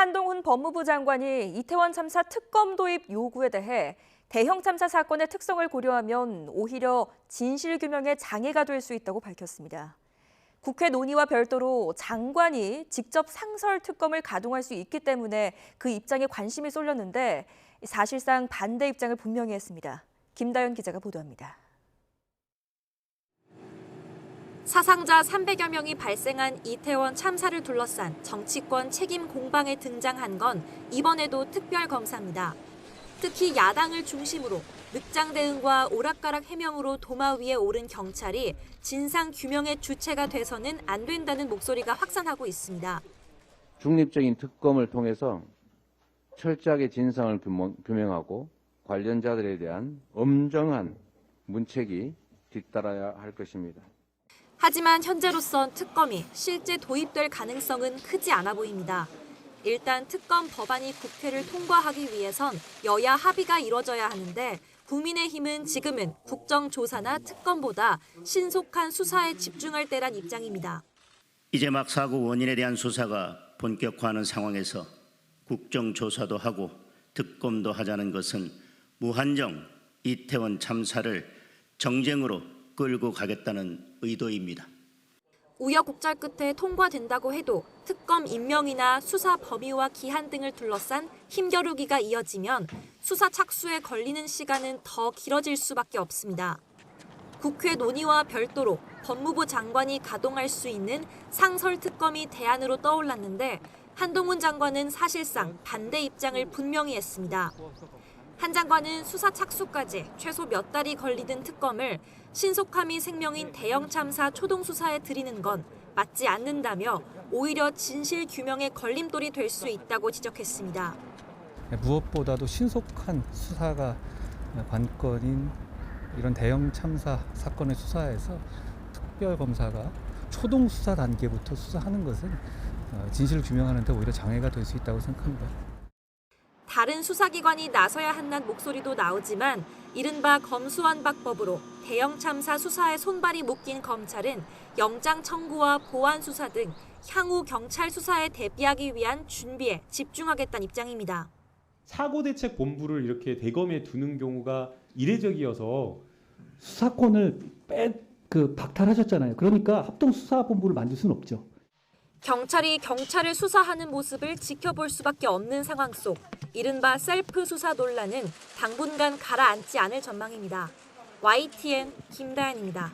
한동훈 법무부 장관이 이태원 참사 특검 도입 요구에 대해 대형 참사 사건의 특성을 고려하면 오히려 진실규명에 장애가 될 수 있다고 밝혔습니다. 국회 논의와 별도로 장관이 직접 상설 특검을 가동할 수 있기 때문에 그 입장에 관심이 쏠렸는데 사실상 반대 입장을 분명히 했습니다. 김다연 기자가 보도합니다. 사상자 300여 명이 발생한 이태원 참사를 둘러싼 정치권 책임 공방에 등장한 건 이번에도 특별검사입니다. 특히 야당을 중심으로 늑장 대응과 오락가락 해명으로 도마 위에 오른 경찰이 진상 규명의 주체가 돼서는 안 된다는 목소리가 확산하고 있습니다. 중립적인 특검을 통해서 철저하게 진상을 규명하고 관련자들에 대한 엄정한 문책이 뒤따라야 할 것입니다. 하지만 현재로선 특검이 실제 도입될 가능성은 크지 않아 보입니다. 일단 특검 법안이 국회를 통과하기 위해선 여야 합의가 이뤄져야 하는데 국민의힘은 지금은 국정조사나 특검보다 신속한 수사에 집중할 때란 입장입니다. 이제 막 사고 원인에 대한 수사가 본격화하는 상황에서 국정조사도 하고 특검도 하자는 것은 무한정 이태원 참사를 정쟁으로 끌고 가겠다는 의도입니다. 우여곡절 끝에 통과된다고 해도 특검 임명이나 수사 범위와 기한 등을 둘러싼 힘겨루기가 이어지면 수사 착수에 걸리는 시간은 더 길어질 수밖에 없습니다. 국회 논의와 별도로 법무부 장관이 가동할 수 있는 상설 특검이 대안으로 떠올랐는데 한동훈 장관은 사실상 반대 입장을 분명히 했습니다. 한 장관은 수사 착수까지 최소 몇 달이 걸리는 특검을 신속함이 생명인 대형 참사 초동 수사에 들이는 건 맞지 않는다며 오히려 진실 규명의 걸림돌이 될 수 있다고 지적했습니다. 무엇보다도 신속한 수사가 관건인 이런 대형 참사 사건의 수사에서 특별검사가 초동 수사 단계부터 수사하는 것은 진실을 규명하는 데 오히려 장애가 될 수 있다고 생각합니다. 다른 수사기관이 나서야 한다는 목소리도 나오지만 이른바 검수완박법으로 대형 참사 수사에 손발이 묶인 검찰은 영장 청구와 보안 수사 등 향후 경찰 수사에 대비하기 위한 준비에 집중하겠다는 입장입니다. 사고대책본부를 이렇게 대검에 두는 경우가 이례적이어서 수사권을 박탈하셨잖아요. 그러니까 합동수사본부를 만들 수는 없죠. 경찰이 경찰을 수사하는 모습을 지켜볼 수밖에 없는 상황 속 이른바 셀프 수사 논란은 당분간 가라앉지 않을 전망입니다. YTN 김다연입니다.